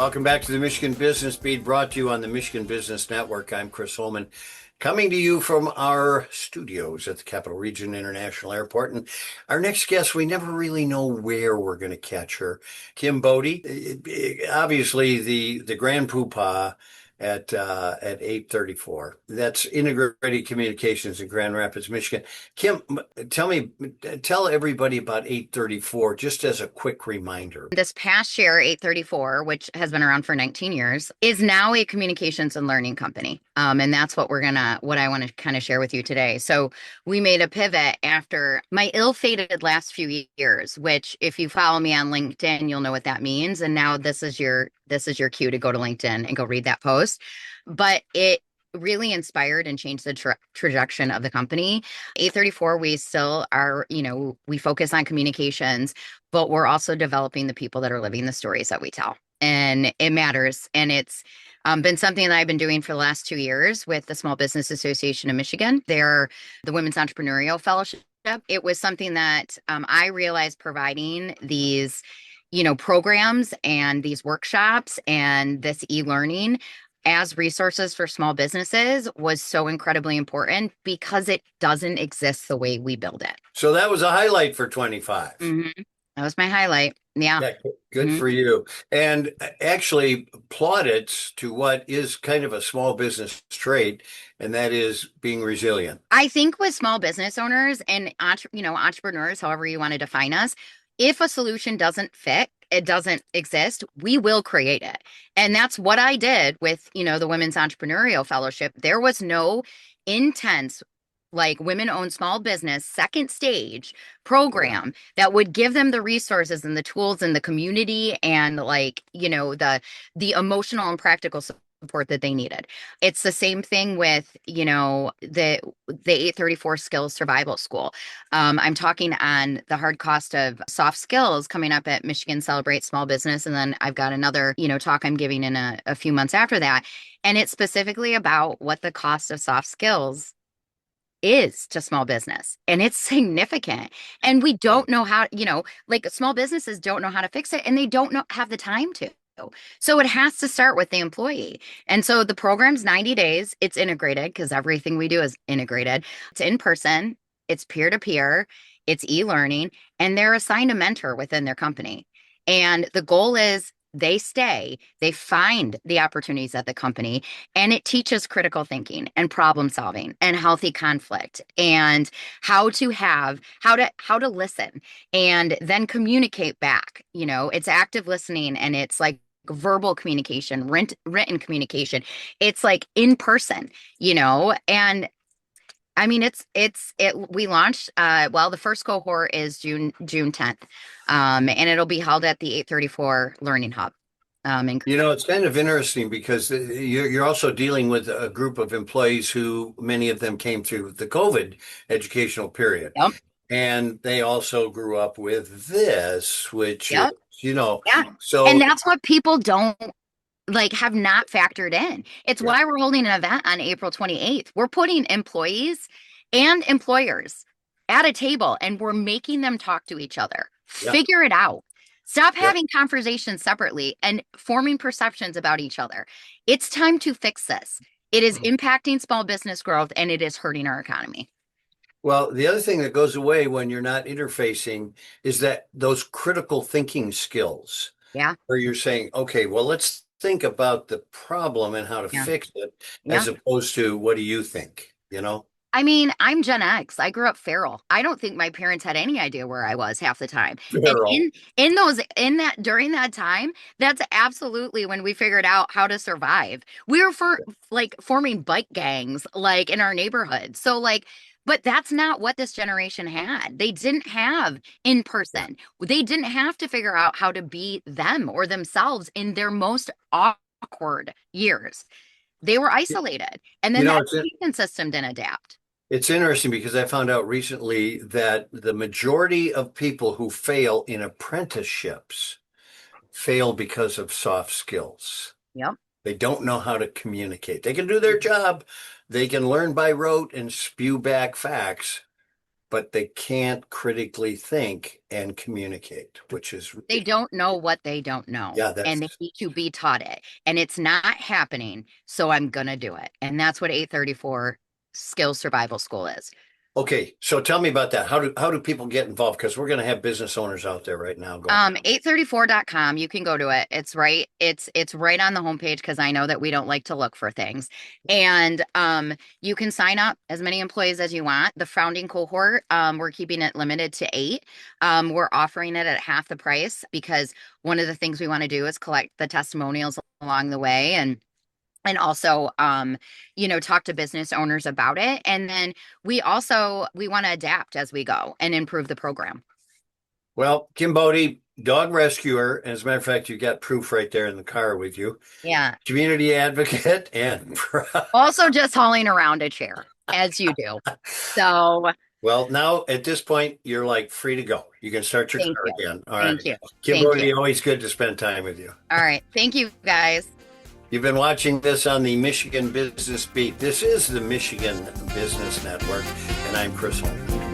Welcome back to the Michigan Business Beat, brought to you on the Michigan Business Network. I'm Chris Holman, coming to you from our studios at the Capital Region International Airport. And our next guest, we never really know where we're going to catch her. Kim Bode, obviously the grand poobah at 834. That's Integrated Communications in Grand Rapids, Michigan. Kim, tell everybody about 834, just as a quick reminder. This past year, 834, which has been around for 19 years, is now a communications and learning company. And that's what I want to kind of share with you today. So we made a pivot after my ill-fated last few years, which if you follow me on LinkedIn, you'll know what that means. And now this is your cue to go to LinkedIn and go read that post. But it really inspired and changed the trajectory of the company. 834, we still are, we focus on communications, but we're also developing the people that are living the stories that we tell. And it matters. And it's been something that I've been doing for the last 2 years with the Small Business Association of Michigan. They're the Women's Entrepreneurial Fellowship. It was something that I realized providing these programs and these workshops and this e-learning as resources for small businesses was so incredibly important because it doesn't exist the way we build it. So that was a highlight for 25. Mm-hmm. That was my highlight. Yeah. Good for you. And actually plaudits to what is kind of a small business trait, and that is being resilient. I think with small business owners and entrepreneurs, however you want to define us, if a solution doesn't fit, it doesn't exist, we will create it. And that's what I did with, the Women's Entrepreneurial Fellowship. There was no intense, like women-owned small business second stage program that would give them the resources and the tools and the community and the emotional and practical support that they needed. It's the same thing with, the 834 Skills Survival School. I'm talking on the hard cost of soft skills coming up at Michigan Celebrate Small Business. And then I've got another, talk I'm giving in a few months after that. And it's specifically about what the cost of soft skills is to small business. And it's significant. And we don't know how, small businesses don't know how to fix it, and they don't have the time to. So it has to start with the employee. And so the program's 90 days. It's integrated because everything we do is integrated. It's in person, it's peer-to-peer, it's e-learning, and they're assigned a mentor within their company. And the goal is they find the opportunities at the company, and it teaches critical thinking and problem solving and healthy conflict and how to listen and then communicate back. It's active listening, and it's like verbal communication, written communication. It's like in person, and I mean, we launched, the first cohort is June 10th. And it'll be held at the 834 Learning Hub. It's kind of interesting because you're also dealing with a group of employees who many of them came through the COVID educational period. Yep. And they also grew up with this, which, Yep. yeah. So, and that's what people don't have not factored in. It's why we're holding an event on April 28th. We're putting employees and employers at a table, and we're making them talk to each other, figure it out. Stop having conversations separately and forming perceptions about each other. It's time to fix this. It is impacting small business growth, and it is hurting our economy. Well, the other thing that goes away when you're not interfacing is that those critical thinking skills. Yeah. Where you're saying, okay, well, let's think about the problem and how to fix it, as opposed to what do you think, I mean, I'm Gen X. I grew up feral. I don't think my parents had any idea where I was half the time. And during that time, that's absolutely when we figured out how to survive. We were forming bike gangs in our neighborhood. So but that's not what this generation had. They didn't have in person. They didn't have to figure out how to be them or themselves in their most awkward years. They were isolated. And then the education system didn't adapt. It's interesting because I found out recently that the majority of people who fail in apprenticeships fail because of soft skills. Yep. They don't know how to communicate. They can do their job. They can learn by rote and spew back facts, but they can't critically think and communicate, which is They don't know what they don't know. Yeah, and they need to be taught it. And it's not happening. So I'm going to do it. And that's what 834 Skills Survival School is. Okay, so tell me about that. How do people get involved? Because we're going to have business owners out there right now going. 834.com. You can go to it. It's right on the homepage, because I know that we don't like to look for things. And you can sign up as many employees as you want. The founding cohort, we're keeping it limited to 8. We're offering it at half the price, because one of the things we want to do is collect the testimonials along the way, and also, talk to business owners about it. And then we want to adapt as we go and improve the program. Well, Kim Bode, dog rescuer. As a matter of fact, you got proof right there in the car with you. Yeah. Community advocate, and also just hauling around a chair, as you do. So. Well, now at this point, you're like free to go. You can start your car again. All right. Thank you. Kim Bode, always good to spend time with you. All right. Thank you, guys. You've been watching this on the Michigan Business Beat. This is the Michigan Business Network, and I'm Chris Holman.